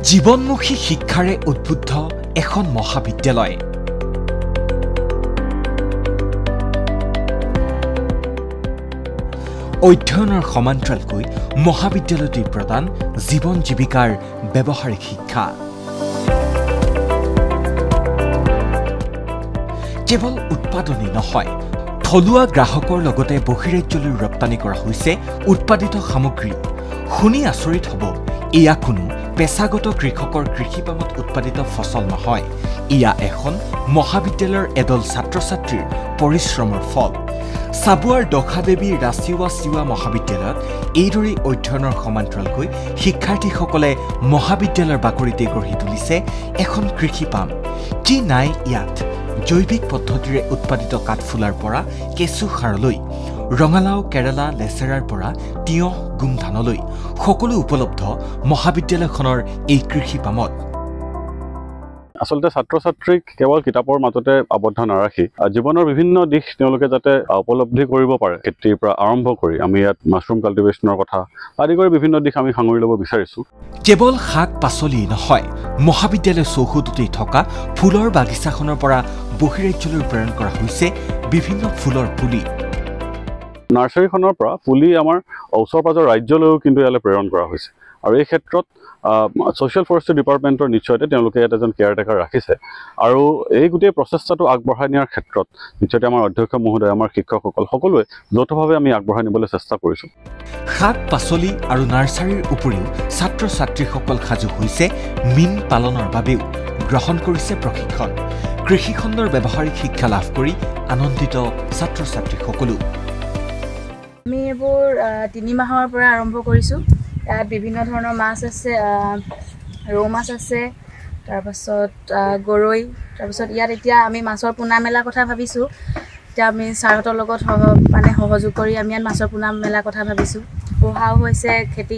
জীৱনমুখী শিক্ষাৰে উদ্বুদ্ধ এখন মহাবিদ্যালয়। অধ্যয়নৰ সমান্তৰালকৈ মহাবিদ্যালয়টি প্ৰদান জীৱন জীৱিকাৰ ব্যৱহাৰিক শিক্ষা। কেৱল উৎপাদনেই নহয়, থলুৱা গ্ৰাহকৰ লগতে বহিৰাজ্যলৈ ৰপ্তানি কৰা হৈছে উৎপাদিত সামগ্ৰী। শুনি আচৰিত হ'ব, এয়া কোনো পেছাগত কৃষকৰ কৃষিপামত উৎপাদিত ফচল নহয়, এয়া এখন মহাবিদ্যালয়ৰ এদল ছাত্ৰ ছাত্ৰীৰ পৰিশ্ৰমৰ ফল। চাবুৱাৰ দখাদেৱী ৰাছিৱা চিৱা মহাবিদ্যালয়ত এইদৰেই অধ্যয়নৰ সমান্তৰালকৈ শিক্ষাৰ্থীসকলে মহাবিদ্যালয়ৰ বাকৰিতে গঢ়ি তুলিছে এখন কৃষিপাম। কি নাই ইয়াত? জৈৱিক পদ্ধতিৰে উৎপাদিত কাঠফুলাৰ পৰা কেঁচু সাৰলৈ, ৰঙালাও, কেৰেলা, লেচেৰাৰ পৰা তিয়ঁহ, গোমধানলৈ সকলো উপলব্ধ মহাবিদ্যালয়খনৰ এই কৃষিপামত। আচলতে ছাত্ৰ ছাত্ৰীক কেৱল কিতাপৰ মাজতে আবদ্ধ নাৰাখি জীৱনৰ বিভিন্ন দিশ তেওঁলোকে যাতে উপলব্ধি কৰিব পাৰে, খেতিৰ পৰা আৰম্ভ কৰি আমি ইয়াত মাছৰুম কাল্টিভেশ্যনৰ কথা আদি কৰি বিভিন্ন দিশ আমি সাঙুৰি ল'ব বিচাৰিছোঁ। কেৱল শাক পাচলি নহয়, মহাবিদ্যালয় চৌহদতেই থকা ফুলৰ বাগিচাখনৰ পৰা বহিৰাজ্যলৈ প্ৰেৰণ কৰা হৈছে বিভিন্ন ফুলৰ পুলি। নাৰ্চাৰীখনৰ পৰা পুলি আমাৰ ওচৰ পাজৰ ৰাজ্যলৈও কিন্তু ইয়ালৈ প্ৰেৰণ কৰা হৈছে, আৰু এই ক্ষেত্ৰত ছ'চিয়েল ফৰেষ্ট্ৰি ডিপাৰ্টমেণ্টৰ নিশ্চয়তে তেওঁলোকে ইয়াত এজন কেয়াৰটেকাৰ ৰাখিছে, আৰু এই গোটেই প্ৰচেষ্টাটো আগবঢ়াই নিয়াৰ ক্ষেত্ৰত নিশ্চয়তে আমাৰ অধ্যক্ষ মহোদয়, আমাৰ শিক্ষকসকল সকলোৱে যৌথভাৱে আমি আগবঢ়াই নিবলৈ চেষ্টা কৰিছোঁ। শাক পাচলি আৰু নাৰ্চাৰীৰ উপৰিও ছাত্ৰ ছাত্ৰীসকল সাজু হৈছে মীন পালনৰ বাবেও। গ্ৰহণ কৰিছে প্ৰশিক্ষণ। কৃষিখণ্ডৰ ব্যৱহাৰিক শিক্ষা লাভ কৰি আনন্দিত ছাত্ৰ ছাত্ৰীসকলো। আমি এইবোৰ 3 মাহৰ পৰা আৰম্ভ কৰিছোঁ। ইয়াত বিভিন্ন ধৰণৰ মাছ আছে, ৰৌ মাছ আছে, তাৰপাছত গৰৈ, তাৰপাছত ইয়াত এতিয়া আমি মাছৰ পোনা মেলাৰ কথা ভাবিছোঁ। এতিয়া আমি ছাৰহঁতৰ লগত সহযোগ কৰি আমি ইয়াত মাছৰ পোনা মেলাৰ কথা ভাবিছোঁ। পঢ়াও হৈছে, খেতি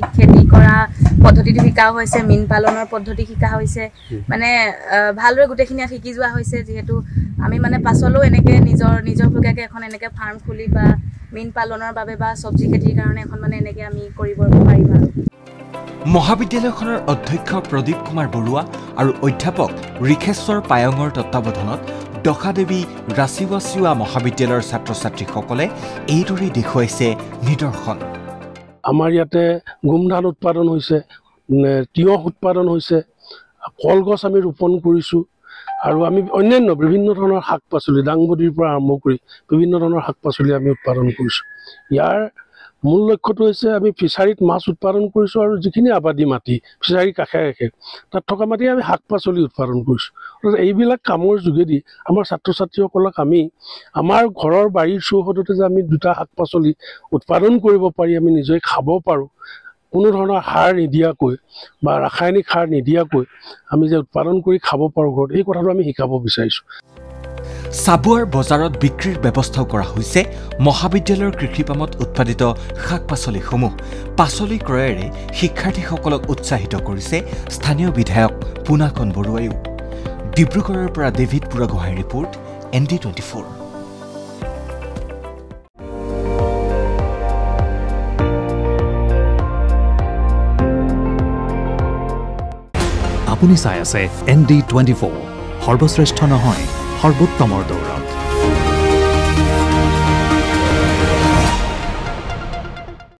কৰা পদ্ধতিটো শিকাও হৈছে, মীন পালনৰ পদ্ধতি শিকা হৈছে, মানে ভালদৰে গোটেইখিনি ইয়াত শিকি যোৱা হৈছে। যিহেতু আমি পাছলৈও এনেকৈ নিজৰ ভগীয়াকৈ এখন এনেকৈ ফাৰ্ম খুলি বা মীন পালনৰ বাবে বা চব্জি খেতিৰ কাৰণে এখন এনেকৈ আমি কৰিব পাৰিম। আৰু মহাবিদ্যালয়খনৰ অধ্যক্ষ প্ৰদীপ কুমাৰ বৰুৱা আৰু অধ্যাপক ঋষেশ্বৰ পায়ঙৰ তত্বাৱধানত দখাদেৱী ৰাছিৱা চিৱা মহাবিদ্যালয়ৰ ছাত্ৰ ছাত্ৰীসকলে এইদৰেই দেখুৱাইছে নিদৰ্শন। আমাৰ ইয়াতে গোমধান উৎপাদন হৈছে, তিয়ঁহ উৎপাদন হৈছে, কলগছ আমি ৰোপণ কৰিছোঁ, আৰু আমি অন্যান্য বিভিন্ন ধৰণৰ শাক পাচলি, দাংবডিৰ পৰা আৰম্ভ কৰি বিভিন্ন ধৰণৰ শাক পাচলি আমি উৎপাদন কৰিছোঁ। ইয়াৰ মূল লক্ষ্যটো হৈছে আমি ফিছাৰীত মাছ উৎপাদন কৰিছোঁ, আৰু যিখিনি আবাদী মাটি ফিছাৰীৰ কাষে কাষে তাত থকা মাটি আমি শাক পাচলি উৎপাদন কৰিছোঁ। এইবিলাক কামৰ যোগেদি আমাৰ ছাত্ৰ ছাত্ৰীসকলক আমি আমাৰ ঘৰৰ বাৰীৰ চৌহদতে যে আমি 2টা শাক পাচলি উৎপাদন কৰিব পাৰি, আমি নিজে খাব পাৰোঁ, কোনো ধৰণৰ সাৰ নিদিয়াকৈ বা ৰাসায়নিক সাৰ নিদিয়াকৈ আমি যে উৎপাদন কৰি খাব পাৰোঁ ঘৰত, এই কথাটো আমি শিকাব বিচাৰিছোঁ। চাবুৱাৰ বজাৰত বিক্ৰীৰ ব্যৱস্থাও কৰা হৈছে মহাবিদ্যালয়ৰ কৃষিপামত উৎপাদিত শাক পাচলিসমূহ। পাচলি ক্ৰয়েৰে শিক্ষাৰ্থীসকলক উৎসাহিত কৰিছে স্থানীয় বিধায়ক পুনাকন বৰুৱাইও। ডিব্ৰুগড়ৰ পৰা ডেভিড বুঢ়াগোহাঁইৰ ৰিপৰ্ট, ND24। আপুনি চাই আছে ND24, সৰ্বশ্ৰেষ্ঠ নহয়, সৰ্বোত্তমৰ দৌৰ।